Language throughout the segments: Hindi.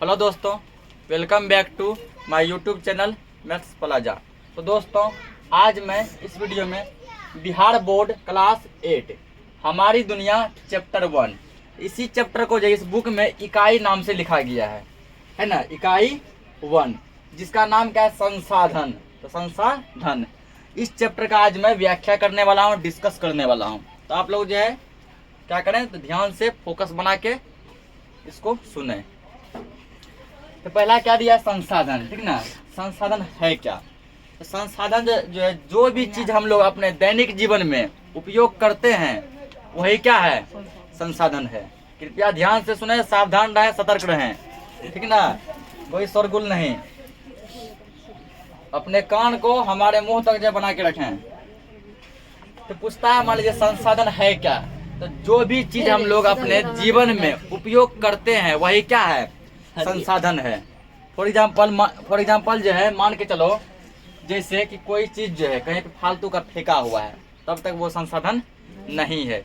हेलो दोस्तों, welcome back to my YouTube channel maths plaza. तो दोस्तों, आज मैं इस वीडियो में बिहार बोर्ड क्लास 8 हमारी दुनिया चैप्टर 1, इसी चैप्टर को जो इस बुक में इकाई नाम से लिखा गया है ना, इकाई 1, जिसका नाम क्या है, संसाधन। तो संसाधन, इस चैप्टर का आज मैं व्याख्या करने वाला हूँ, डिस्कस करने वाला हूँ। तो आप लोग जो है क्या करें, तो ध्यान से फोकस बना के इसको सुने। तो पहला क्या दिया, संसाधन, ठीक ना। संसाधन है क्या? तो संसाधन जो है, जो भी चीज हम लोग अपने दैनिक जीवन में उपयोग करते हैं वही क्या है, संसाधन है। कृपया ध्यान से सुने, सावधान रहें, सतर्क रहें, ठीक ना, कोई शोरगुल नहीं। अपने कान को हमारे मुंह तक जो बना के रखें। तो पूछता है, मान लीजिए संसाधन है क्या? तो जो भी चीज हम लोग अपने जीवन में उपयोग करते हैं वही क्या है, संसाधन है। फॉर एग्जाम्पल जो है, मान के चलो जैसे कि कोई चीज जो है कहीं पे फालतू का फेंका हुआ है, तब तक वो संसाधन नहीं है।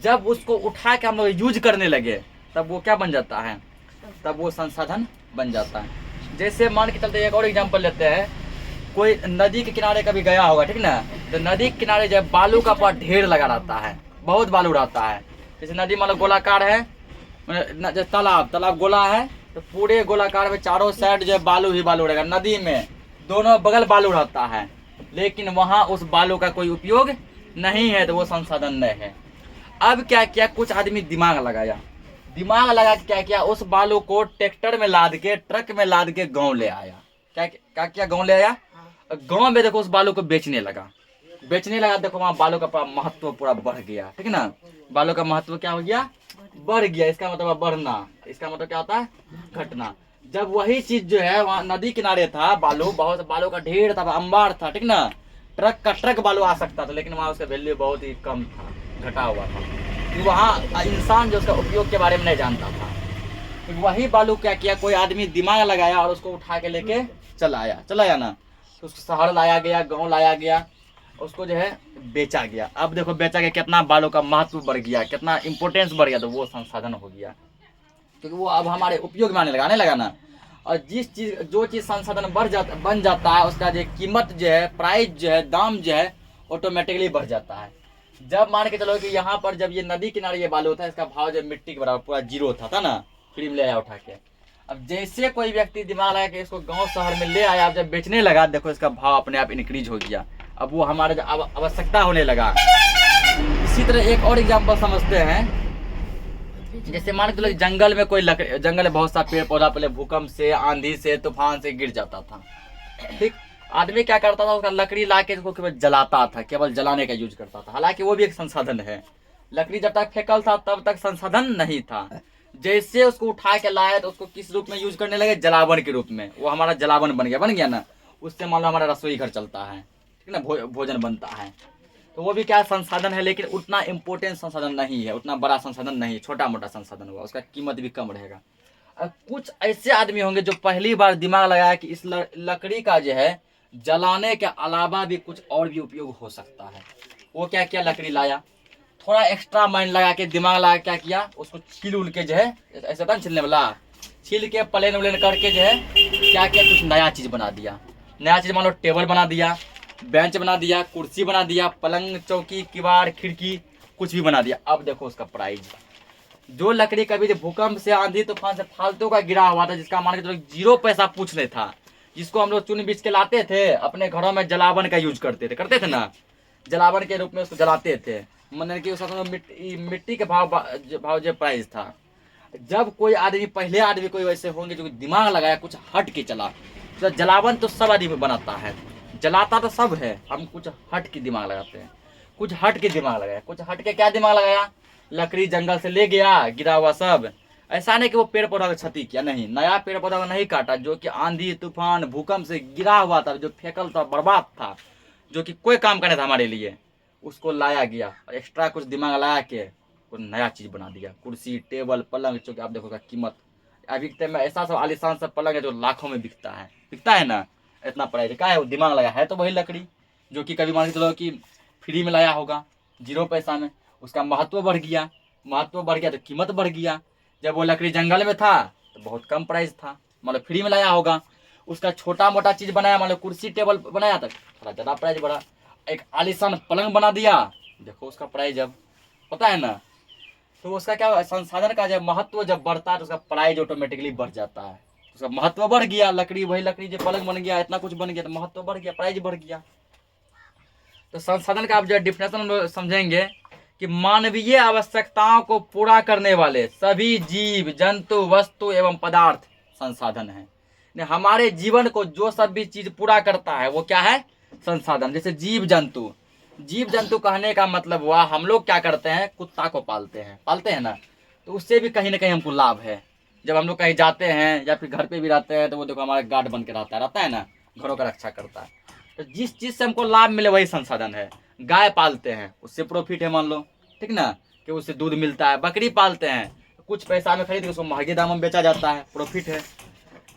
जब उसको उठा के हम लोग यूज करने लगे तब वो क्या बन जाता है, तब वो संसाधन बन जाता है। जैसे मान के चलते एक और एग्जाम्पल लेते हैं, कोई नदी के किनारे कभी गया होगा, ठीक ना। तो नदी के किनारे जब बालू का पास ढेर लगा रहता है, बहुत बालू रहता है। जैसे नदी मान लो गोलाकार है, तालाब गोला है, तो पूरे गोलाकार में चारों साइड जो है बालू ही बालू रहेगा। नदी में दोनों बगल बालू रहता है, लेकिन वहां उस बालू का कोई उपयोग नहीं है, तो वो संसाधन नहीं है। अब क्या किया, कुछ आदमी दिमाग लगा के क्या किया, उस बालू को ट्रैक्टर में लाद के, ट्रक में लाद के गाँव ले आया। क्या किया, गाँव ले आया। गाँव में देखो उस बालू को बेचने लगा। देखो वहाँ बालू का महत्व पूरा बढ़ गया, ठीक ना। बालू का महत्व क्या हो गया, बढ़ गया। इसका मतलब बढ़ना, इसका मतलब क्या होता है, घटना। जब वही चीज जो है वहाँ नदी किनारे था, बालू, बहुत बालू का ढेर था, अंबार था, ठीक ना। ट्रक बालू आ सकता था, लेकिन वहाँ उसका वैल्यू बहुत ही कम था, घटा हुआ था। वहाँ इंसान जो उसका उपयोग के बारे में नहीं जानता था। तो वही बालू क्या किया, कोई आदमी दिमाग लगाया और उसको उठा के लेके चला आया ना। तो उसको शहर लाया गया, गाँव लाया गया, उसको जो है बेचा गया। अब देखो बेचा गया, कितना बालू का महत्व बढ़ गया, कितना इंपॉर्टेंस बढ़ गया, तो वो संसाधन हो गया, क्योंकि वो अब हमारे उपयोग में आने लगा ना। और जो चीज संसाधन बन जाता है, उसका जो कीमत जो है, प्राइस जो है, दाम जो है, ऑटोमेटिकली बढ़ जाता है। जब मान के चलो कि यहाँ पर जब ये नदी किनारे ये बालू था, इसका भाव जब मिट्टी के बराबर पूरा जीरो था ना, फ्री में ले आया उठा के। अब जैसे कोई व्यक्ति दिमाग लगा के इसको गाँव शहर में ले आया, अब जब बेचने लगा, देखो इसका भाव अपने आप इंक्रीज हो गया। अब वो हमारे आवश्यकता होने लगा। इसी तरह एक और एग्जांपल समझते हैं। जैसे मान के चलो जंगल में कोई जंगल में बहुत सा पेड़ पौधा पहले भूकंप से, आंधी से, तूफान से गिर जाता था, ठीक। आदमी क्या करता था, उसका लकड़ी ला के उसको केवल जलाता था, केवल जलाने का यूज करता था। हालांकि वो भी एक संसाधन है। लकड़ी जब तक फेंकल था तब तक संसाधन नहीं था। जैसे उसको उठा के लाए तो उसको किस रूप में यूज करने लगे, जलावन के रूप में। वो हमारा जलावन बन गया ना। उससे मान लो हमारा रसोई घर चलता है, ठीक ना, भोजन बनता है। तो वो भी क्या संसाधन है, लेकिन उतना इम्पोर्टेंट संसाधन नहीं है, उतना बड़ा संसाधन नहीं, छोटा मोटा संसाधन हुआ, उसका कीमत भी कम रहेगा। अब कुछ ऐसे आदमी होंगे जो पहली बार दिमाग लगाया कि इस लकड़ी का जो है जलाने के अलावा भी कुछ और भी उपयोग हो सकता है। वो क्या किया, लकड़ी लाया, थोड़ा एक्स्ट्रा माइंड लगा के, दिमाग लगा क्या किया, उसको छील उल के जो है, ऐसा था छीलने वाला, छील के प्लेन उलेन करके जो है क्या किया, कुछ नया चीज बना दिया। नया चीज मान लो टेबल बना दिया, बेंच बना दिया, कुर्सी बना दिया, पलंग, चौकी, किवाड़, खिड़की, कुछ भी बना दिया। अब देखो उसका प्राइस, जो लकड़ी कभी भूकंप से, आंधी तूफान से फालतू का गिरा हुआ था, जिसका मान के 0 पैसा पूछ नहीं था, जिसको हम लोग चुन बीच के लाते थे, अपने घरों में जलावन का यूज करते थे ना, जलावन के रूप में उसको जलाते थे। मतलब कि उसका मिट्टी के भाव जो प्राइस था। जब कोई आदमी, पहले आदमी कोई वैसे होंगे जो दिमाग लगाया, कुछ हट के चला। तो जलावन तो सब आदमी बनाता है, जलाता तो सब है, हम कुछ हट के दिमाग लगाते हैं। कुछ हट के दिमाग लगाया, कुछ हट के क्या दिमाग लगाया, लकड़ी जंगल से ले गया, गिरा हुआ सब। ऐसा नहीं कि वो पेड़ पौधा का क्षति किया, नहीं, नया पेड़ पौधा को नहीं काटा, जो कि आंधी तूफान भूकंप से गिरा हुआ था, जो फेंकल था, बर्बाद था, जो कि कोई काम करने था हमारे लिए, उसको लाया गया और एक्स्ट्रा कुछ दिमाग लगा के कुछ नया चीज बना दिया। कुर्सी, टेबल, पलंग, चौकी, आप देखो कीमत अभी के टाइम में ऐसा सब आलिशान सब पलंग है जो लाखों में बिकता है ना। इतना प्राइस क्या है, वो दिमाग लगा है, तो वही लकड़ी जो कि कभी मान के चलो कि फ्री में लाया होगा, 0 पैसा में, उसका महत्व बढ़ गया तो कीमत बढ़ गया। जब वो लकड़ी जंगल में था तो बहुत कम प्राइस था, मतलब फ्री में लाया होगा। उसका छोटा मोटा चीज बनाया, मतलब कुर्सी टेबल बनाया तो थोड़ा ज़्यादा प्राइस बढ़ा। एक आलीशान पलंग बना दिया, देखो उसका प्राइस अब पता है ना। तो उसका क्या, संसाधन का जब महत्व जब बढ़ता है तो उसका प्राइस ऑटोमेटिकली बढ़ जाता है। उसका महत्व बढ़ गया, लकड़ी वही लकड़ी जो पलंग बन गया, इतना कुछ बन गया तो महत्व बढ़ गया, प्राइस बढ़ गया। तो संसाधन का आप जो डिफिनेशन हम लोग समझेंगे कि मानवीय आवश्यकताओं को पूरा करने वाले सभी जीव जंतु वस्तु एवं पदार्थ संसाधन है। हमारे जीवन को जो सब भी चीज पूरा करता है वो क्या है, संसाधन। जैसे जीव जंतु, जीव जंतु कहने का मतलब हुआ हम लोग क्या करते हैं, कुत्ता को पालते हैं ना, तो उससे भी कहीं ना कहीं हमको लाभ है। जब हम लोग कहीं जाते हैं या फिर घर पे भी रहते हैं तो वो देखो हमारा गार्ड बन के रहता है ना, घरों का रक्षा करता है। तो जिस चीज से हमको लाभ मिले वही संसाधन है। गाय पालते हैं उससे प्रॉफिट है, मान लो ठीक ना, कि उससे दूध मिलता है। बकरी पालते हैं कुछ पैसा में खरीद के उसको महंगे दाम में बेचा जाता है, प्रॉफिट है।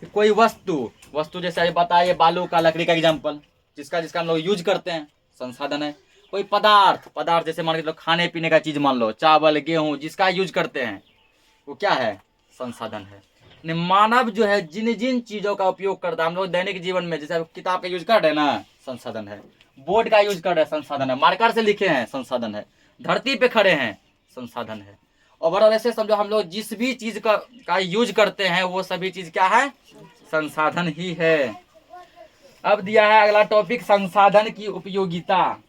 कोई वस्तु जैसे अभी बताइए बालू का, लकड़ी का एग्जाम्पल, जिसका हम लोग यूज करते हैं, संसाधन है। कोई पदार्थ जैसे मान के चलो खाने पीने का चीज, मान लो चावल गेहूं, जिसका यूज करते हैं वो क्या है, संसाधन है। मानव जो है जिन जिन चीजों का उपयोग करता है हम लोग दैनिक जीवन में, जैसे किताब का यूज कर रहे हैं ना, संसाधन है। बोर्ड का यूज कर रहे हैं, संसाधन है। मार्कर से लिखे हैं, संसाधन है। धरती पे खड़े हैं, संसाधन है। ओवरऑल ऐसे समझो हम लोग जिस भी चीज का यूज करते हैं वो सभी चीज क्या है, संसाधन ही है। अब दिया है अगला टॉपिक, संसाधन की उपयोगिता।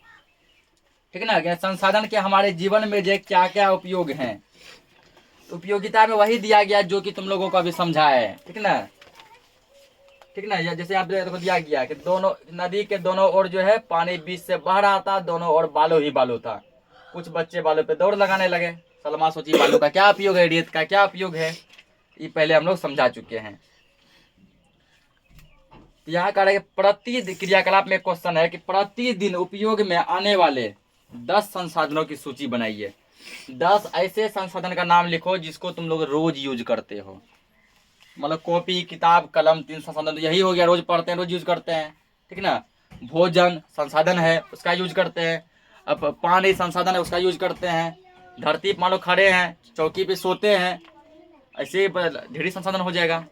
ठीक है ना, संसाधन के हमारे जीवन में जो क्या क्या उपयोग हैं, उपयोगिता में वही दिया गया जो कि तुम लोगों को अभी समझा है। ठीक ना, जैसे आप देखो दिया गया कि दोनों नदी के दोनों ओर जो है पानी बीच से बह रहा था, दोनों ओर बालू ही बालू था। कुछ बच्चे बालू पे दौड़ लगाने लगे। सलमा सोची बालू का क्या उपयोग है, रेत का क्या उपयोग है, ये पहले हम लोग समझा चुके हैं। यहाँ का प्रति क्रियाकलाप में क्वेश्चन है कि प्रतिदिन उपयोग में आने वाले 10 संसाधनों की सूची बनाइए। 10 ऐसे संसाधन का नाम लिखो जिसको तुम लोग रोज यूज करते हो। मतलब कॉपी किताब कलम 3 संसाधन, यही हो गया, रोज पढ़ते हैं रोज यूज करते हैं। ठीक ना, भोजन संसाधन है उसका यूज करते हैं। अब पानी संसाधन है उसका यूज करते हैं। धरती मान लो खड़े हैं, चौकी पे सोते हैं, ऐसे ढेर संसाधन हो जाएगा।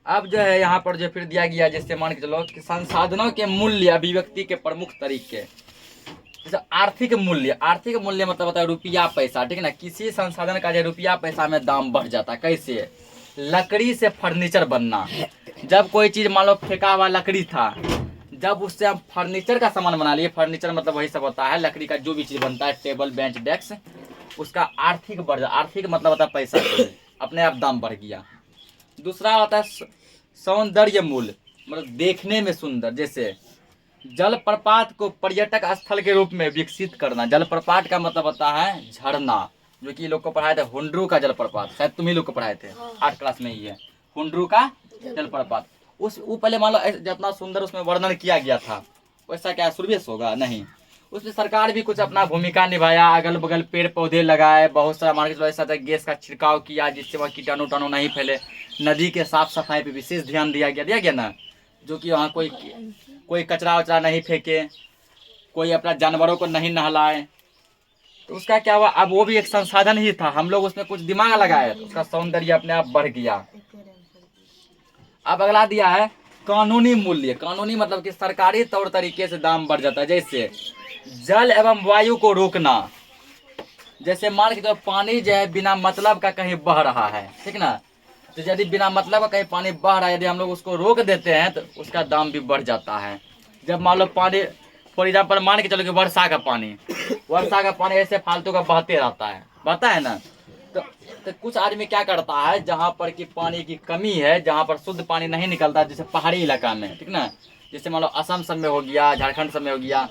अब जो है यहाँ पर जो फिर दिया गया, जैसे मान के चलो कि संसाधनों के मूल्य अभिव्यक्ति के प्रमुख तरीके। जैसे आर्थिक मूल्य मतलब होता है रुपया पैसा। ठीक है ना, किसी संसाधन का जो रुपया पैसा में दाम बढ़ जाता है। कैसे, लकड़ी से फर्नीचर बनना। जब कोई चीज मान लो फेंका हुआ लकड़ी था, जब उससे हम फर्नीचर का सामान बना लिए, फर्नीचर मतलब वही सब होता है, लकड़ी का जो भी चीज बनता है, टेबल बेंच डेस्क, उसका आर्थिक मतलब होता है पैसा, अपने आप दाम बढ़ गया। दूसरा होता है सौंदर्य मूल्य, मतलब देखने में सुंदर। जैसे जलप्रपात को पर्यटक स्थल के रूप में विकसित करना। जलप्रपात का मतलब होता है झरना, जो कि लोग को पढ़ाए थे हुंड्रू का जलप्रपात, शायद तुम ही लोग को पढ़ाए थे 8 क्लास में ही है हुंड्रू का जलप्रपात। वो पहले मान लो जितना सुंदर उसमें वर्णन किया गया था वैसा क्या सुरवेश होगा, नहीं। उसमें सरकार भी कुछ अपना भूमिका निभाया, अगल बगल पेड़ पौधे लगाए, बहुत सारा मान के चलो ऐसा गैस का छिड़काव किया जिससे वह कीटाणु टाणु नहीं फैले। नदी के साफ सफाई पे विशेष ध्यान दिया गया ना, जो कि वहाँ कोई कचरा वचरा नहीं फेंके, कोई अपना जानवरों को नहीं नहलाए। तो उसका क्या हुआ, अब वो भी एक संसाधन ही था, हम लोग उसमें कुछ दिमाग लगाए तो उसका सौंदर्य अपने आप बढ़ गया। अब अगला दिया है कानूनी मूल्य। कानूनी मतलब कि सरकारी तौर तरीके से दाम बढ़ जाता है। जैसे जल एवं वायु को रोकना। जैसे मान के तो पानी जो है बिना मतलब का कहीं बह रहा है, ठीक ना, तो यदि बिना मतलब का कहीं पानी बह रहा है, यदि हम लोग उसको रोक देते हैं तो उसका दाम भी बढ़ जाता है। जब मान लो पानी, फॉर एग्जाम्पल मान के चलो कि वर्षा का पानी ऐसे फालतू का बहता है ना, तो कुछ आदमी क्या करता है, जहाँ पर कि पानी की कमी है, जहाँ पर शुद्ध पानी नहीं निकलता, जैसे पहाड़ी इलाका में, ठीक ना, जैसे मान लो असम सब में हो गया, झारखंड सब में हो गया,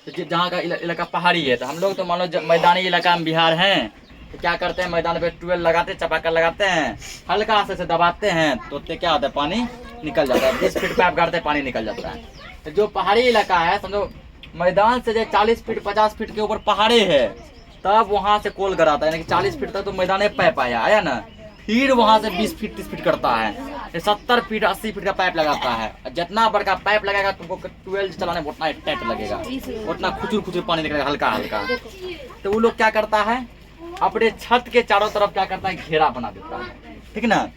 तो जहाँ का इलाका पहाड़ी है, तो हम लोग तो मान लो मैदानी इलाका में बिहार हैं, तो क्या करते हैं, मैदान पे ट्यूबवेल लगाते हैं, चापाकल लगाते हैं, हल्का से दबाते हैं तो क्या होता है, पानी निकल जाता है। 20 फीट पाइप गाड़ते हैं, पानी निकल जाता है। तो जो पहाड़ी इलाका है, समझो मैदान से जो 40 फीट 50 फीट के ऊपर पहाड़ी है, तब वहां से कोल कराता है, यानी कि 40 फीट तक तो मैदान पाइप आया ना, फिर वहां से 20 फीट 30 फीट करता है, 70 फीट 80 फीट का पाइप लगाता है। जितना बड़का पाइप लगेगा तुमको ट्यूबवेल चलाने में उतना टाइट लगेगा, उतना खुचुर खुचुर पानी निकलेगा, हल्का हल्का। तो वो लोग क्या करता है, अपने छत के चारों तरफ क्या करता है, घेरा बना देता है, ठीक ना।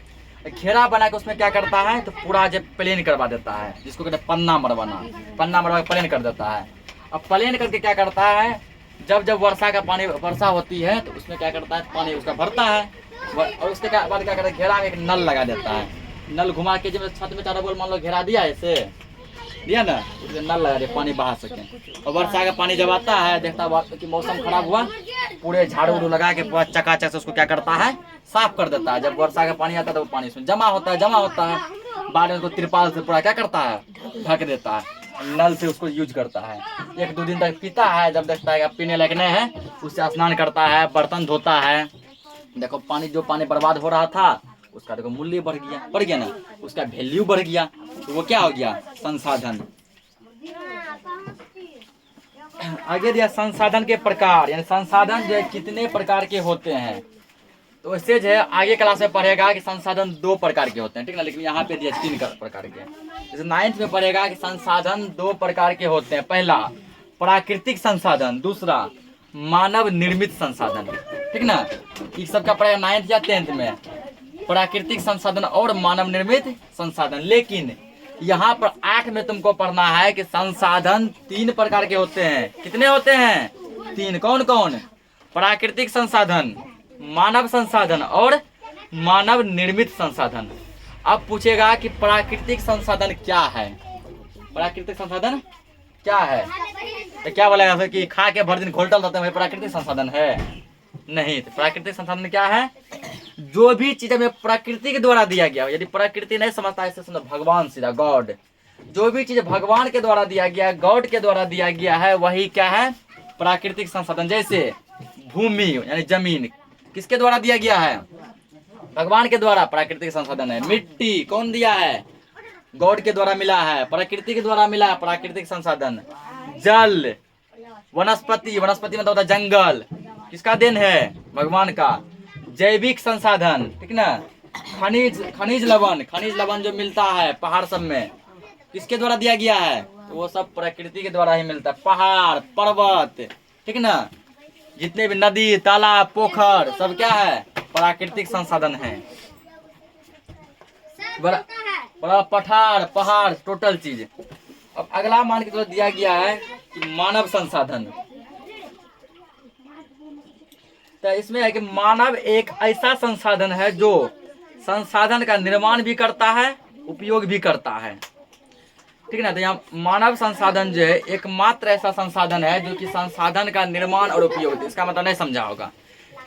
घेरा बना के उसमें क्या करता है, तो पूरा जब प्लेन करवा देता है, जिसको कहते हैं पन्ना मरवाना, पन्ना मरवा के प्लेन कर देता है। अब प्लेन करके क्या करता है, जब जब वर्षा का पानी वर्षा होती है तो उसमें क्या करता है, पानी उसका भरता है, और उसके बाद क्या करता है, घेरा में एक नल लगा देता है। नल घुमा के जब छत में चारों बगल मान लो घेरा दिया ऐसे दिया ना, उसमें नल लगा दे, पानी बहा सके। और वर्षा का पानी जब आता है, देखता है कि मौसम खराब हुआ, पूरे झाड़ू उड़ू लगा के पूरा चकाचक से उसको क्या करता है, साफ कर देता है। जब वर्षा का पानी आता है तो वो पानी उसमें जमा होता है, बाद में उसको तिरपाल से पूरा क्या करता है, ढक देता है। नल से उसको यूज करता है, 1-2 दिन तक पीता है। जब देखता है पीने लायक नहीं है, उससे स्नान करता है, बर्तन धोता है। देखो पानी, जो पानी बर्बाद हो रहा था उसका देखो मूल्य बढ़ गया ना, उसका वैल्यू बढ़ गया, तो वो क्या हो गया, संसाधन। आगे दिया संसाधन के प्रकार, यानी संसाधन जो है कितने प्रकार के होते हैं। तो वैसे जो है आगे क्लास में पढ़ेगा कि संसाधन 2 प्रकार के होते हैं, ठीक ना, लेकिन यहाँ पे दिया 3 प्रकार के। जैसे 9th में पढ़ेगा कि संसाधन 2 प्रकार के होते हैं। पहला प्राकृतिक संसाधन, दूसरा मानव निर्मित संसाधन, ठीक ना। ये सबका पढ़ेगा 9th या 10th में, प्राकृतिक संसाधन और मानव निर्मित संसाधन। लेकिन यहाँ पर 8 में तुमको पढ़ना है कि संसाधन 3 प्रकार के होते हैं। कितने होते हैं, 3। कौन कौन, प्राकृतिक संसाधन, मानव संसाधन और मानव निर्मित संसाधन। अब पूछेगा कि प्राकृतिक संसाधन क्या है, प्राकृतिक संसाधन क्या है, तो क्या बोलेगा कि खा के भर दिन घोलटल रहते हैं, प्राकृतिक संसाधन है? नहीं। तो प्राकृतिक संसाधन क्या है, जो भी चीज हमें प्रकृति के द्वारा दिया गया, यदि प्रकृति नहीं समझता है इसे समझो भगवान, सीधा गॉड। जो भी चीज भगवान के द्वारा दिया गया है, गॉड के द्वारा दिया गया है, वही क्या है, प्राकृतिक संसाधन। जैसे भूमि यानी जमीन किसके द्वारा दिया गया है, भगवान के द्वारा, प्राकृतिक संसाधन है। मिट्टी कौन दिया है, गॉड के द्वारा मिला है, प्रकृति के द्वारा मिला है, प्राकृतिक संसाधन। जल, वनस्पति, वनस्पति मतलब होता है जंगल, किसका देन है, भगवान का। जैविक संसाधन, ठीक ना। खनिज लवण जो मिलता है पहाड़ सब में, किसके द्वारा दिया गया है, तो वो सब प्रकृति के द्वारा ही मिलता है। पहाड़, पर्वत, ठीक ना, जितने भी नदी, तालाब, पोखर सब क्या है, प्राकृतिक संसाधन है। बड़ा पहाड़ टोटल चीज। अब अगला मान के तो दिया गया है कि मानव संसाधन। तो इसमें है कि मानव एक ऐसा संसाधन है जो संसाधन का निर्माण भी करता है, उपयोग भी करता है, ठीक ना। तो यहाँ मानव संसाधन जो है एकमात्र ऐसा संसाधन है जो कि संसाधन का निर्माण और उपयोग, इसका मतलब नहीं समझा होगा।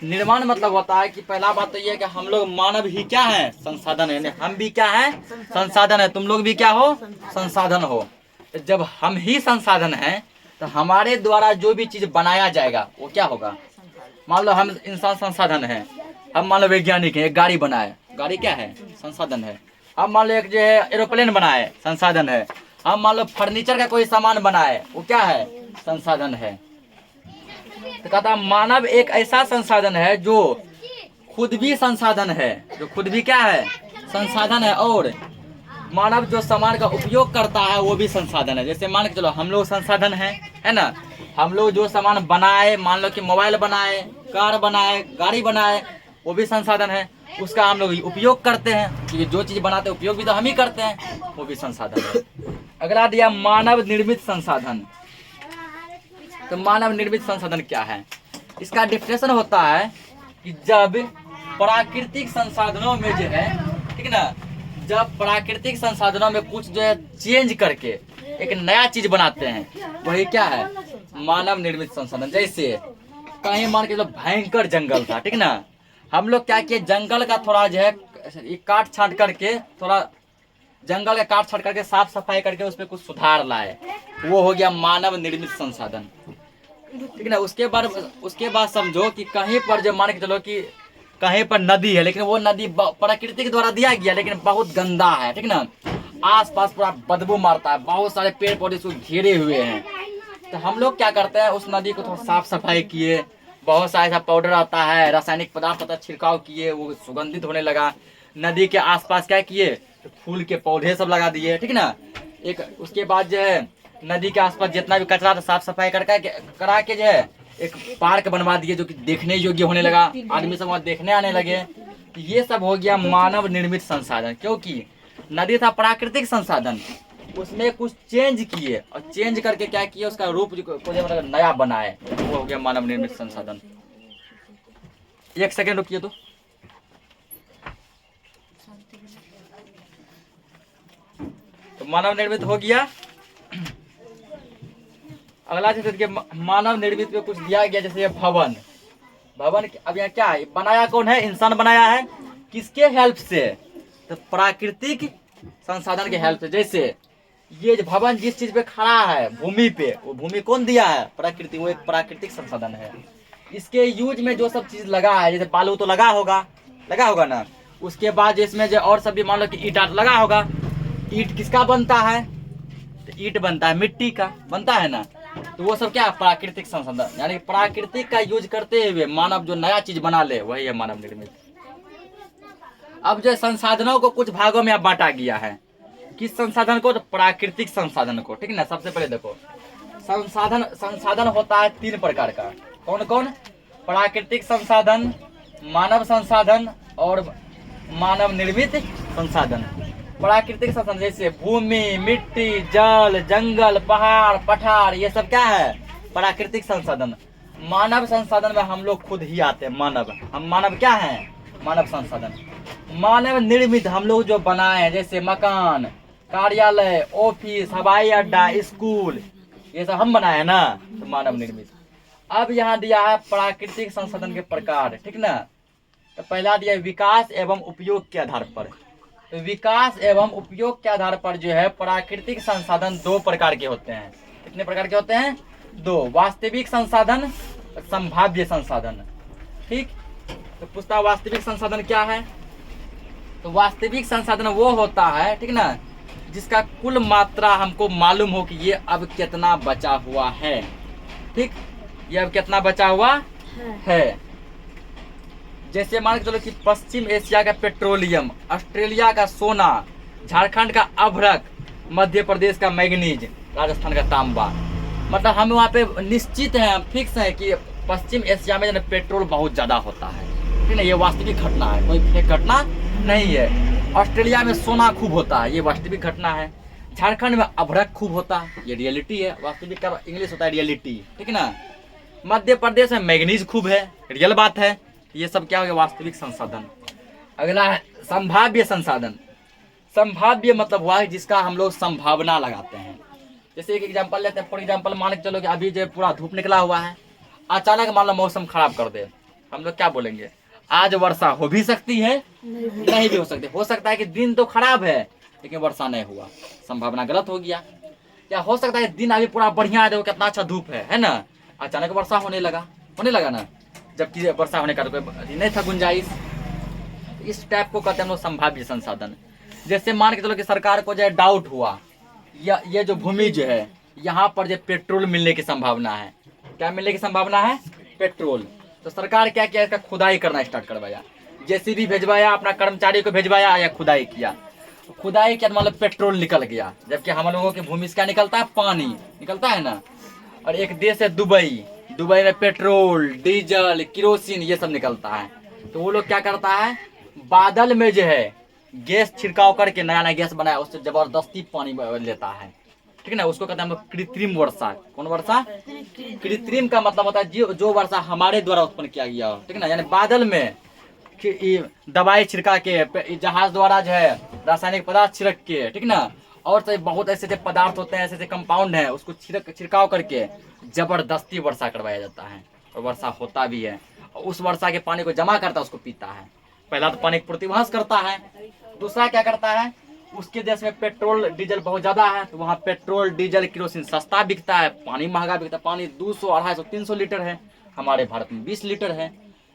निर्माण मतलब होता है कि पहला बात तो ये है कि हम लोग मानव ही क्या है, संसाधन है। हम भी क्या है, संसाधन है। तुम लोग भी क्या हो, संसाधन हो। तो जब हम ही संसाधन हैं तो हमारे द्वारा जो भी चीज बनाया जाएगा वो क्या होगा। मान लो हम इंसान संसाधन है, हम मान लो वैज्ञानिक है, एक गाड़ी बनाए, गाड़ी क्या है, संसाधन है। हम मान लो एक जो है एरोप्लेन बनाए, संसाधन है। हम मान लो फर्नीचर का कोई सामान बनाए, वो क्या है, संसाधन है। तो कहता मानव एक ऐसा संसाधन है जो खुद भी संसाधन है, जो खुद भी क्या है, संसाधन है। और मानव जो सामान का उपयोग करता है वो भी संसाधन है। जैसे मान के चलो हम लोग संसाधन है ना। हम लोग जो सामान बनाए, मान लो कि मोबाइल बनाए, कार बनाए, गाड़ी बनाए, वो भी संसाधन है। उसका हम लोग उपयोग करते हैं, क्योंकि जो चीज बनाते हैं उपयोग भी तो हम ही करते हैं, वो भी संसाधन है। अगला दिया मानव निर्मित संसाधन। तो मानव निर्मित संसाधन क्या है, इसका डिफिनेशन होता है कि जब प्राकृतिक संसाधनों में जो है, ठीक ना, जब प्राकृतिक संसाधनों में कुछ जो है चेंज करके एक नया चीज बनाते हैं, वही क्या है, मानव निर्मित संसाधन। जैसे कहीं मान के चलो भयंकर जंगल था, ठीक ना, हम लोग क्या किए, जंगल का थोड़ा जो है काट छाट करके, थोड़ा जंगल का काट छाट करके साफ सफाई करके उसमें कुछ सुधार लाए, वो हो गया मानव निर्मित संसाधन, ठीक ना। उसके बाद समझो कि कहीं पर जो मान के चलो कि कहीं पर नदी है, लेकिन वो नदी प्रकृति के द्वारा दिया गया, लेकिन बहुत गंदा है, ठीक ना, आसपास पूरा बदबू मारता है, बहुत सारे पेड़ पौधे उसको घेरे हुए हैं। तो हम लोग क्या करते हैं, उस नदी को थोड़ा साफ सफाई किए, बहुत सारा ऐसा पाउडर आता है, रासायनिक पदार्थ आता है, छिड़काव किए, वो सुगंधित होने लगा। नदी के आसपास क्या किए, तो फूल के पौधे सब लगा दिए, ठीक ना। एक उसके बाद जो है नदी के आसपास जितना भी कचरा था साफ सफाई करा के जो है एक पार्क बनवा दिए जो कि देखने योग्य होने लगा, आदमी सब वहाँ देखने आने लगे। तो ये सब हो गया मानव निर्मित संसाधन, क्योंकि नदी था प्राकृतिक संसाधन, उसमें कुछ चेंज किए और चेंज करके क्या किए, उसका रूप को मतलब नया बनाए, वो हो गया मानव निर्मित संसाधन। एक सेकंड रुकिए तो मानव निर्मित हो गया। अगला चीज देखिए, मानव निर्मित में कुछ दिया गया, जैसे ये भवन। भवन अब यहाँ क्या है, बनाया कौन है, इंसान बनाया है। किसके हेल्प से, तो प्राकृतिक संसाधन के हेल्प से। जैसे ये भवन जिस चीज पे खड़ा है भूमि पे, वो भूमि कौन दिया है, प्रकृति, वो एक प्राकृतिक संसाधन है। इसके यूज में जो सब चीज लगा है, जैसे बालू तो लगा होगा ना, उसके बाद इसमें जो और सब भी मान लो कि ईंट लगा होगा। ईंट किसका बनता है, तो ईंट बनता है मिट्टी का, बनता है ना। तो वो सब क्या है, प्राकृतिक संसाधन, यानी प्राकृतिक का यूज करते हुए मानव जो नया चीज बना ले, वही है मानव निर्मित। अब जो संसाधनों को कुछ भागों में अब बांटा गया है। किस संसाधन को, तो प्राकृतिक संसाधन को, ठीक है ना। सबसे पहले देखो, संसाधन होता है 3 प्रकार का। कौन कौन, प्राकृतिक संसाधन, मानव संसाधन और मानव निर्मित संसाधन। प्राकृतिक संसाधन जैसे भूमि, मिट्टी, जल, जंगल, पहाड़, पठार, ये सब क्या है, प्राकृतिक संसाधन। मानव संसाधन में हम लोग खुद ही आते हैं, हम मानव क्या हैं, मानव संसाधन। मानव निर्मित हम लोग जो बनाए हैं, जैसे मकान, कार्यालय, ऑफिस, हवाई अड्डा, स्कूल, ये सब हम बनाए हैं ना, तो मानव निर्मित। अब यहाँ दिया है प्राकृतिक संसाधन के प्रकार, ठीक ना। तो पहला दिया विकास एवं उपयोग के आधार पर। तो विकास एवं उपयोग के आधार पर जो है प्राकृतिक संसाधन 2 प्रकार के होते हैं। कितने प्रकार के होते हैं, 2। वास्तविक संसाधन, संभाव्य संसाधन। ठीक, तो पूछता वास्तविक संसाधन क्या है, तो वास्तविक संसाधन वो होता है, ठीक ना, जिसका कुल मात्रा हमको मालूम हो कि ये अब कितना बचा हुआ है। ठीक, ये अब कितना बचा हुआ है। जैसे मान के चलो कि पश्चिम एशिया का पेट्रोलियम, ऑस्ट्रेलिया का सोना, झारखंड का अभ्रक, मध्य प्रदेश का मैग्नीज, राजस्थान का तांबा। मतलब हम वहाँ पे निश्चित हैं, फिक्स है कि पश्चिम एशिया में पेट्रोल बहुत ज्यादा होता है, ठीक है। ये वास्तविक घटना है, कोई फेक घटना नहीं है। ऑस्ट्रेलिया में सोना खूब होता है, ये वास्तविक घटना है। झारखंड में अभ्रक खूब होता है, ये रियलिटी है। वास्तविक का इंग्लिश होता है रियलिटी, ठीक है ना। मध्य प्रदेश में मैग्नीज खूब है, रियल बात है। ये सब क्या हो गया, वास्तविक संसाधन। अगला है संभाव्य संसाधन। संभाव्य मतलब हुआ है जिसका हम लोग संभावना लगाते हैं। जैसे एक एग्जांपल लेते हैं, फॉर एग्जांपल मान के चलो कि अभी जो पूरा धूप निकला हुआ है, अचानक मान लो मौसम खराब कर दे, हम लोग क्या बोलेंगे, आज वर्षा हो भी सकती है, नहीं भी हो सकती। हो सकता है कि दिन तो खराब है लेकिन वर्षा नहीं हुआ, संभावना गलत हो गया। क्या हो सकता है दिन अभी पूरा बढ़िया है, देखो कितना अच्छा धूप है ना, अचानक वर्षा होने लगा ना, जबकि वर्षा होने का तो कोई नहीं था गुंजाइश। इस टाइप को कहते हैं हम लोग संभाव्य संसाधन। जैसे मान के चलो कि सरकार को जो है डाउट हुआ, ये जो भूमि जो है यहाँ पर जो पेट्रोल मिलने की संभावना है, क्या मिलने की संभावना है, पेट्रोल। तो सरकार क्या किया, इसका खुदाई करना स्टार्ट करवाया, जेसीबी भेजवाया, अपना कर्मचारी को भेजवाया या खुदाई किया। खुदाई किया मतलब पेट्रोल निकल गया, जबकि हम लोगों की भूमि से क्या निकलता है, पानी निकलता है ना। और एक देश है दुबई में पेट्रोल, डीजल, किरोसिन ये सब निकलता है। तो वो लोग क्या करता है, बादल में जो है गैस छिड़काव करके नया गैस बनाया, उससे जबरदस्ती पानी लेता है, ठीक है ना। उसको कहते हैं हम लोग कृत्रिम वर्षा। कौन वर्षा, कृत्रिम का मतलब होता है जो वर्षा हमारे द्वारा उत्पन्न किया गया हो, ठीक है ना। यानी बादल में दवाई छिड़का के, जहाज द्वारा जो है रासायनिक पदार्थ छिड़क के, ठीक ना। और तो बहुत ऐसे पदार्थ होते हैं, ऐसे कंपाउंड है, उसको छिड़काव करके जबरदस्ती वर्षा करवाया जाता है, और वर्षा होता भी है। और उस वर्षा के पानी को जमा करता है, उसको पीता है। पहला तो पानी प्रतिभास करता है, दूसरा क्या करता है, उसके देश में पेट्रोल डीजल बहुत ज्यादा है, तो वहाँ पेट्रोल डीजल किरोसिन सस्ता बिकता है, पानी महंगा बिकता है। पानी 200, 250, 300 लीटर है, हमारे भारत में 20 लीटर है।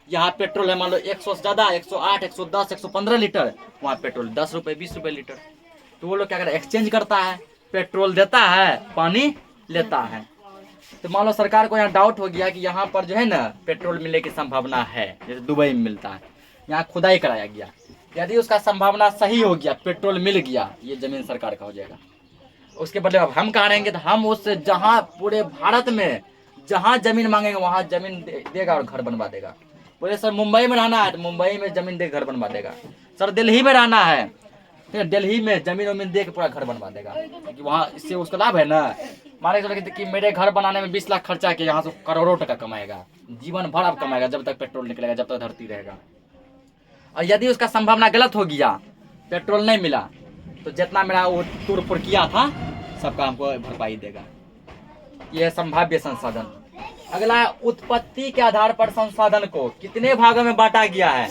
यहाँ पेट्रोल है मान लो 100 से ज्यादा, 108, 110, 115 लीटर, वहाँ पेट्रोल 10 रुपये 20 रुपये लीटर। तो वो लोग क्या करते हैं, एक्सचेंज करता है, पेट्रोल देता है, पानी लेता है। तो मान लो सरकार को यहाँ डाउट हो गया कि यहाँ पर जो है ना पेट्रोल मिलने की संभावना है, जैसे दुबई में मिलता है, यहाँ खुदाई कराया गया। यदि उसका संभावना सही हो गया, पेट्रोल मिल गया, ये जमीन सरकार का हो जाएगा। उसके बदले अब हम कहाँ रहेंगे, तो हम उस जहाँ पूरे भारत में जहाँ जमीन मांगेंगे वहाँ जमीन देगा और घर बनवा देगा। बोले सर मुंबई में रहना है तो मुंबई में जमीन दे घर बनवा देगा। सर दिल्ली में रहना है तो दिल्ली में जमीन वमीन दे के पूरा घर बनवा देगा, क्योंकि वहाँ इससे उसका लाभ है ना। माने चलो कि मेरे घर बनाने में 20 लाख खर्चा किया, यहाँ से करोड़ों टका कमाएगा, जीवन भर अब कमाएगा जब तक पेट्रोल निकलेगा, जब तक धरती रहेगा। और यदि उसका संभावना गलत हो गया, पेट्रोल नहीं मिला, तो जितना मेरा वो तोड़ फोड़ किया था सबका हमको भरपाई देगा। यह है संभाव्य संसाधन। अगला, उत्पत्ति के आधार पर संसाधन को कितने भागों में बांटा गया है?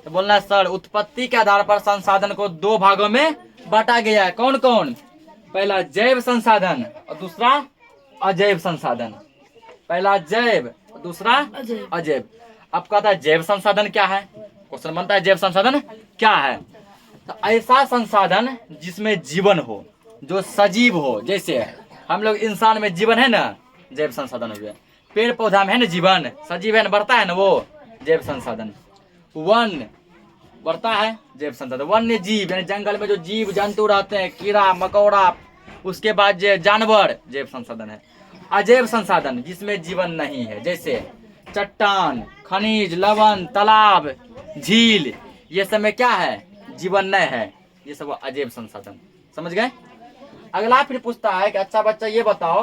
तो बोलना है सर उत्पत्ति के आधार पर संसाधन को 2 भागों में बांटा गया है। कौन कौन? पहला जैव संसाधन और दूसरा अजैव संसाधन। पहला जैव, दूसरा अजैव। अब कहता है जैव संसाधन क्या है? क्वेश्चन बनता है जैव संसाधन क्या है? तो ऐसा संसाधन जिसमें जीवन हो, जो सजीव हो। जैसे हम लोग इंसान में जीवन है ना, जैव संसाधन हो गया। पेड़ पौधा में है ना जीवन, सजीव है ना, बढ़ता है ना, वो जैव संसाधन। वन बढ़ता है, जैव संसाधन। वन्य जीव यानी जंगल में जो जीव जंतु रहते हैं, कीड़ा मकोड़ा, उसके बाद जो जानवर, जैव संसाधन है। अजैव संसाधन जिसमें जीवन नहीं है, जैसे चट्टान, खनिज, लवण, तालाब, झील, ये सब में क्या है? जीवन नहीं है, ये सब अजैव संसाधन। समझ गए? अगला फिर पूछता है कि अच्छा बच्चा ये बताओ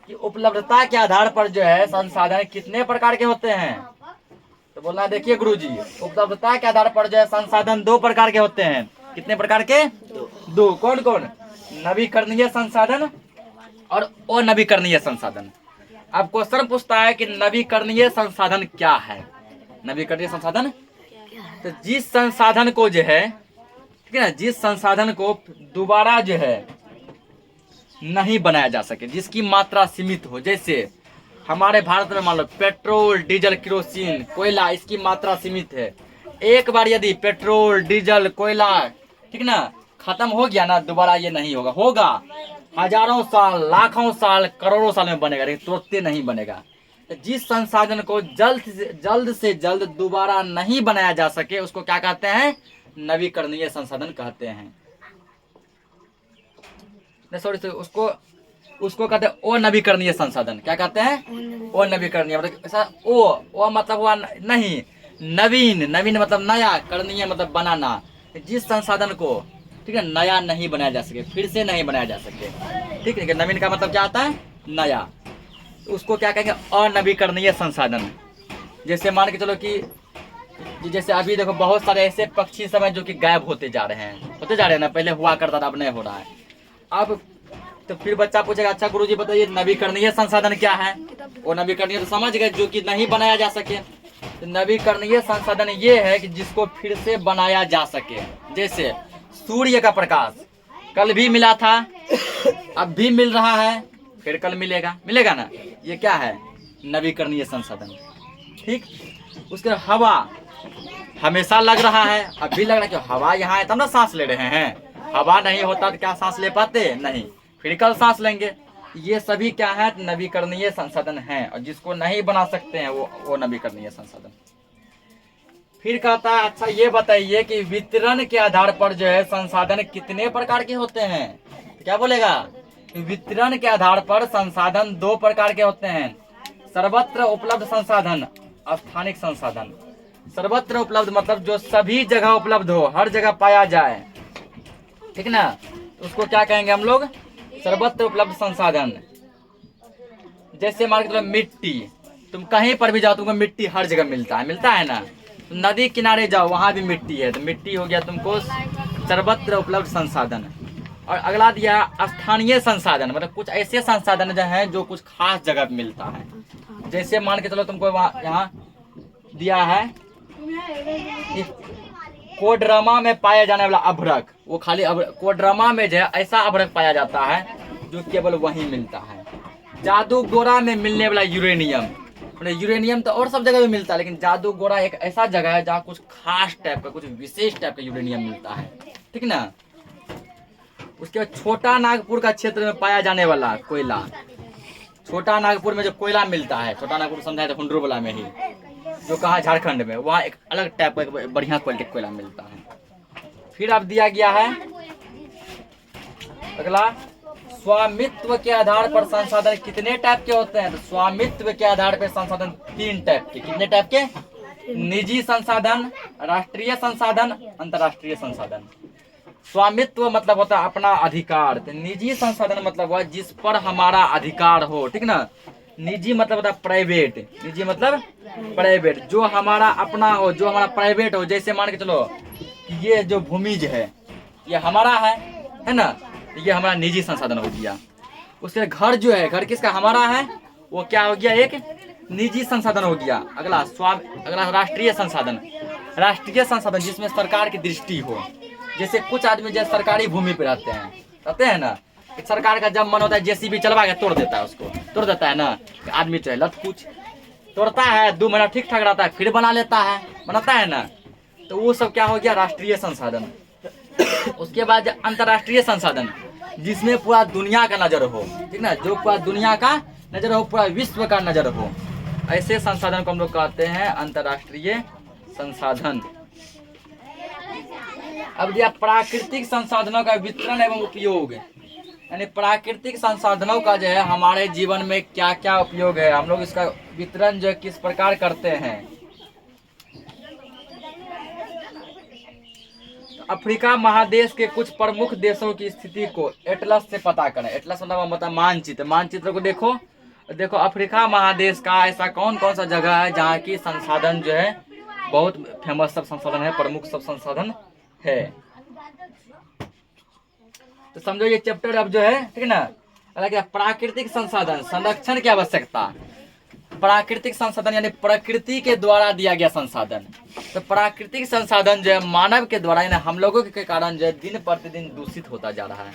कि उपलब्धता के आधार पर जो है संसाधन कितने प्रकार के होते हैं? तो बोलना है देखिए गुरुजी, उपलब्धता के आधार पर जो है संसाधन 2 प्रकार के होते हैं। कितने प्रकार के? 2। कौन कौन? नवीकरणीय संसाधन और अनवीकरणीय संसाधन। अब क्वेश्चन पूछता है कि नवीकरणीय संसाधन क्या है? नवीकरणीय संसाधन तो जिस संसाधन को जो है, ठीक है ना, जिस संसाधन को दोबारा जो है नहीं बनाया जा सके, जिसकी मात्रा सीमित हो। जैसे हमारे भारत में मान लो पेट्रोल, डीजल, केरोसिन, कोयला, इसकी मात्रा सीमित है। एक बार यदि पेट्रोल, डीजल, कोयला, ठीक ना, खत्म हो गया ना, दोबारा ये नहीं होगा। होगा हजारों साल, लाखों साल, करोड़ों साल में बनेगा, लेकिन तुरंत नहीं बनेगा। जिस संसाधन को जल्द से जल्द दोबारा नहीं बनाया जा सके, उसको क्या कहते हैं? नवीकरणीय संसाधन कहते हैं। सॉरी, उसको कहते हैं अनवीकरणीय संसाधन। क्या कहते हैं? अनवीकरणीय। मतलब ऐसा ओ मतलब हुआ नहीं, नवीन, नवीन मतलब नया, करणीय मतलब बनाना। जिस संसाधन को, ठीक है, नया नहीं बनाया जा सके, फिर से नहीं बनाया जा सके, ठीक है। नवीन का मतलब क्या आता है? नया। उसको क्या कहेंगे? अनवीकरणीय संसाधन। जैसे मान के चलो कि जैसे अभी देखो बहुत सारे ऐसे पक्षी सब हैं जो कि गायब होते जा रहे हैं ना। पहले हुआ करता था, अब नहीं हो रहा है। अब तो फिर बच्चा पूछेगा अच्छा गुरुजी बताइए नवीकरणीय संसाधन क्या है? वो नवीकरणीय तो समझ गए, जो कि नहीं बनाया जा सके। तो नवीकरणीय संसाधन ये है कि जिसको फिर से बनाया जा सके। जैसे सूर्य का प्रकाश कल भी मिला था, अब भी मिल रहा है, फिर कल मिलेगा ना। ये क्या है? नवीकरणीय संसाधन। ठीक। उसके हवा हमेशा लग रहा है, अब भी लग रहा है कि हवा यहाँ है तब ना सांस ले रहे हैं। हवा नहीं होता तो क्या सांस ले पाते? नहीं, फिर कल सांस लेंगे। ये सभी क्या है? नवीकरणीय संसाधन हैं, और जिसको नहीं बना सकते हैं वो नवीकरणीय संसाधन। फिर कहता है अच्छा ये बताइए कि वितरण के आधार पर जो है संसाधन कितने प्रकार के होते हैं? तो क्या बोलेगा? वितरण के आधार पर संसाधन 2 प्रकार के होते हैं। सर्वत्र उपलब्ध संसाधन, स्थानिक संसाधन। सर्वत्र उपलब्ध मतलब जो सभी जगह उपलब्ध हो, हर जगह पाया जाए, ठीक ना, उसको क्या कहेंगे हम लोग? सर्वत्र उपलब्ध संसाधन। जैसे मान के चलो मिट्टी, तुम कहीं पर भी जाओ तुमको मिट्टी हर जगह मिलता है ना। तुम नदी किनारे जाओ वहां भी मिट्टी है, तो मिट्टी हो गया तुमको सर्वत्र उपलब्ध संसाधन। और अगला दिया स्थानीय संसाधन, मतलब कुछ ऐसे संसाधन जो हैं जो कुछ खास जगह पे मिलता है। जैसे मान के चलो तुमको यहाँ दिया है कोडरमा में पाया जाने वाला अभ्रक, वो खाली कोडरमा में जो है ऐसा अभ्रक पाया जाता है जो केवल वहीं मिलता है। जादूगोरा में मिलने वाला यूरेनियम, यूरेनियम तो और सब जगह भी मिलता है, लेकिन जादूगोरा एक ऐसा जगह है जहाँ कुछ खास टाइप का, कुछ विशेष टाइप का यूरेनियम मिलता है, ठीक ना। उसके बाद छोटा नागपुर का क्षेत्र में पाया जाने वाला कोयला, छोटा नागपुर में जो कोयला मिलता है, छोटा नागपुर समझाए तो हुंड्रोबला में ही, जो कहा झारखंड में, वहाँ एक अलग टाइप का बढ़िया क्वालिटी कोयला मिलता है। फिर अब दिया गया है अगला स्वामित्व के आधार पर संसाधन कितने टाइप के होते हैं? तो स्वामित्व के आधार पर संसाधन 3 टाइप के। कितने टाइप के? निजी संसाधन, राष्ट्रीय संसाधन, अंतर्राष्ट्रीय संसाधन। स्वामित्व मतलब होता है अपना अधिकार। तो निजी संसाधन मतलब हुआ जिस पर हमारा अधिकार हो, ठीक ना। निजी मतलब होता है प्राइवेट। निजी मतलब प्राइवेट, जो हमारा अपना हो, जो हमारा प्राइवेट हो। जैसे मान के चलो ये जो भूमिज है ये हमारा है ना, ये हमारा निजी संसाधन हो गया। उसके घर जो है, घर किसका? हमारा है, वो क्या हो गया? एक निजी संसाधन हो गया। अगला राष्ट्रीय संसाधन। राष्ट्रीय संसाधन जिसमें सरकार की दृष्टि हो। जैसे कुछ आदमी जैसे सरकारी भूमि पे रहते हैं ना, सरकार का जब मन होता है जेसीबी चलवा के तोड़ देता है, उसको तोड़ देता है ना। आदमी जो है लत कुछ तोड़ता है, 2 महीना ठीक ठाक रहता है, फिर बना लेता है, बनाता है ना। तो वो सब क्या हो गया? राष्ट्रीय संसाधन। उसके बाद अंतर्राष्ट्रीय संसाधन जिसमें पूरा दुनिया का नजर हो, ठीक ना, जो पूरा दुनिया का नजर हो, पूरा विश्व का नजर हो, ऐसे संसाधन को हम लोग कहते हैं अंतर्राष्ट्रीय संसाधन। अब दिया प्राकृतिक संसाधनों का वितरण एवं उपयोग, यानी प्राकृतिक संसाधनों का जो है हमारे जीवन में क्या क्या उपयोग है, हम लोग इसका वितरण जो है किस प्रकार करते हैं। अफ्रीका महादेश के कुछ प्रमुख देशों की स्थिति को एटलस से पता करें। एटलस मतलब मानचित्र। मानचित्र को देखो अफ्रीका महादेश का ऐसा कौन कौन सा जगह है जहाँ की संसाधन जो है बहुत फेमस सब संसाधन है, प्रमुख सब संसाधन है। तो समझो ये चैप्टर अब जो है, ठीक है ना, अलग प्राकृतिक संसाधन संरक्षण की आवश्यकता। प्राकृतिक संसाधन यानी प्रकृति के द्वारा दिया गया संसाधन। तो प्राकृतिक संसाधन जो है मानव के द्वारा यानी हम लोगों के कारण जो है दिन प्रतिदिन दूषित होता जा रहा है।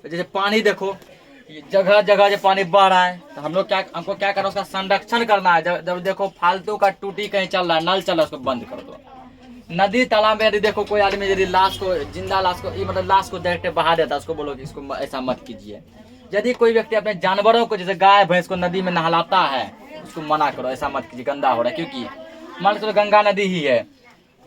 तो जैसे पानी देखो, जगह जगह जो पानी बह रहा है, तो हमको क्या करना, उसका संरक्षण करना है। जब देखो फालतू का टूटी कहीं चल रहा है, नल चल रहा है, उसको बंद कर दो। नदी तालाब में यदि देखो कोई आदमी यदि जिंदा लाश को मतलब लाश को डायरेक्ट बहा देता है, उसको बोलो कि इसको ऐसा मत कीजिए। यदि कोई व्यक्ति अपने जानवरों को जैसे गाय भैंस को नदी में नहलाता है, उसको मना करो, ऐसा मत कीजिए, गंदा हो रहा है। क्योंकि मान लो गंगा नदी ही है,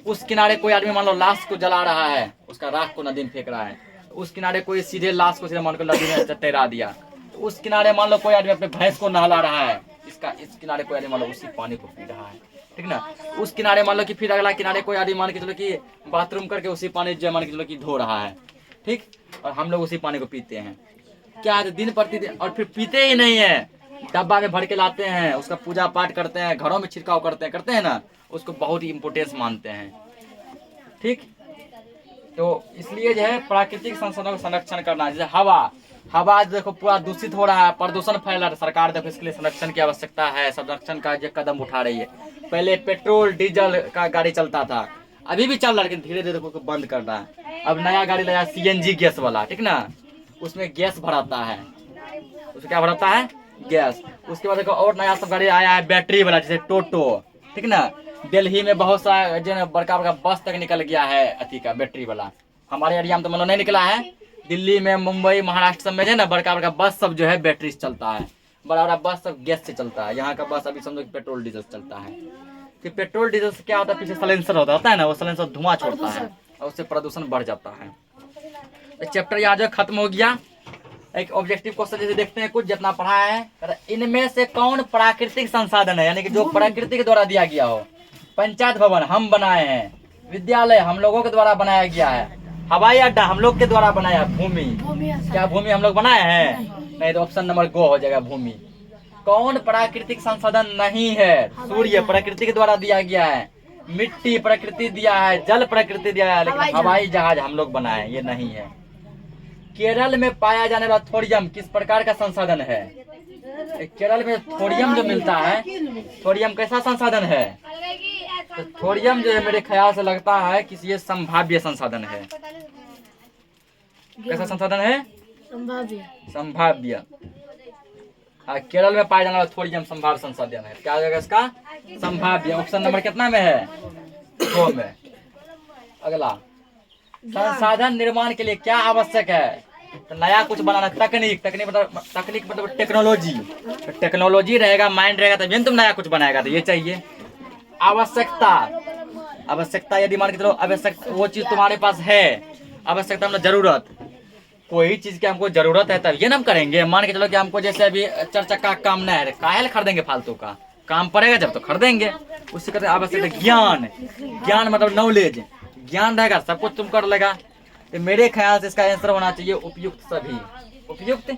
उस किनारे कोई आदमी मान लो लाश को जला रहा है, उसका राख को नदी में फेंक रहा है, उस किनारे कोई सीधे लाश को सीधे मान को नदी में तैरा दिया। तो उस किनारे मान लो कोई आदमी अपने भैंस को नहला रहा है, इस किनारे कोई आदमी मान लो उसी पानी को पी रहा है, ठीक ना। उस किनारे मान लो कि फिर अगला किनारे कोई आदमी मान के चलो कि बाथरूम करके उसी पानी जो मान के चलो कि धो रहा है, ठीक, और हम लोग उसी पानी को पीते हैं। क्या दिन प्रतिदिन, और फिर पीते ही नहीं है, डब्बा में भर के लाते हैं, उसका पूजा पाठ करते हैं, घरों में छिड़काव करते हैं ना, उसको बहुत ही इम्पोर्टेंस मानते हैं, ठीक। तो इसलिए जो है प्राकृतिक संसाधनों का संरक्षण करना। जैसे हवा देखो पूरा दूषित हो रहा है, प्रदूषण फैल रहा है, सरकार देखो इसके लिए संरक्षण की आवश्यकता है, संरक्षण का जो कदम उठा रही है। पहले पेट्रोल डीजल का गाड़ी चलता था, अभी भी चल रहा है, लेकिन धीरे धीरे देखो बंद कर रहा है। अब नया गाड़ी लाया सीएनजी गैस वाला, ठीक ना, उसमें गैस भराता है, उसमें क्या भराता है? गैस। उसके बाद देखो और नया सब गाड़ी आया है बैटरी वाला, जैसे टोटो, ठीक ना। दिल्ली में बहुत सा जो है बड़का बड़का बस तक निकल गया है अथी का बैटरी वाला। हमारे एरिया में तो मतलब नहीं निकला है, दिल्ली में मुंबई महाराष्ट्र सब में है ना बड़का बड़का बस सब जो है बैटरी से चलता है, बड़ा बड़ा बस सब गैस से चलता है। यहाँ का बस अभी समझो पेट्रोल डीजल से चलता है। फिर पेट्रोल डीजल से क्या होता है, पीछे सलेंसर होता है ना, वो सलेंसर धुआं छोड़ता है और उससे प्रदूषण बढ़ जाता है। चैप्टर यहाँ जो खत्म हो गया। एक ऑब्जेक्टिव क्वेश्चन जैसे देखते हैं कुछ जितना पढ़ा है, इनमें से कौन प्राकृतिक संसाधन है, यानी कि जो प्रकृति के द्वारा दिया गया हो। पंचायत भवन हम बनाए हैं, विद्यालय हम लोगों के द्वारा बनाया गया है, हवाई अड्डा हम लोग के द्वारा बनाया, भूमि क्या भूमि हम लोग बनाए हैं? नहीं, तो ऑप्शन नंबर गो हो जाएगा भूमि। कौन प्राकृतिक संसाधन नहीं है? सूर्य प्रकृति के द्वारा दिया गया है, मिट्टी प्रकृति दिया है, जल प्रकृति दिया है, लेकिन हवाई जहाज हम लोग बनाए, ये नहीं है। केरल में पाया जाने वाला थोरियम किस प्रकार का संसाधन है? केरल में थोरियम जो मिलता है, थोरियम कैसा संसाधन है? तो थोरियम जो है मेरे ख्याल से लगता है कि ये संभाव्य संसाधन है। कैसा संसाधन है? संभाव्य। केरल में पाया जाने वाला थोरियम संभाव्य संसाधन है। क्या हो जाएगा इसका? संभाव्य। ऑप्शन नंबर कितना में है? 2 में। अगला, संसाधन निर्माण के लिए क्या आवश्यक है? तो नया कुछ बनाना, तकनीक मतलब टेक्नोलॉजी। तो टेक्नोलॉजी रहेगा, माइंड रहेगा, तभी तुम नया कुछ बनाएगा। तो ये चाहिए। आवश्यकता यदि मान के चलो आवश्यकता वो चीज तुम्हारे पास है, आवश्यकता मतलब जरूरत। कोई चीज की हमको जरूरत है तब ये ना हम करेंगे। मान के चलो कि हमको जैसे अभी 4 चक्का काम नहीं है, काहे खरीदेंगे फालतू का, काम पड़ेगा जब तो खरीदेंगे। उससे कहते हैं आवश्यक है ज्ञान। ज्ञान मतलब नॉलेज, ज्ञान रहेगा सब कुछ तुम कर लेगा। तो मेरे ख्याल से इसका आंसर होना चाहिए उपयुक्त सभी, उपयुक्त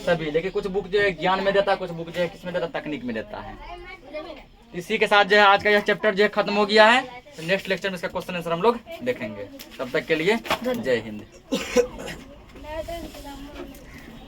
सभी। लेकिन कुछ बुक जो है ज्ञान में देता है, कुछ बुक जो है किसमें देता है, तकनीक में देता है। इसी के साथ जो है आज का यह चैप्टर जो है खत्म हो गया है। तो नेक्स्ट लेक्चर में इसका क्वेश्चन आंसर हम लोग देखेंगे। तब तक के लिए जय हिंद।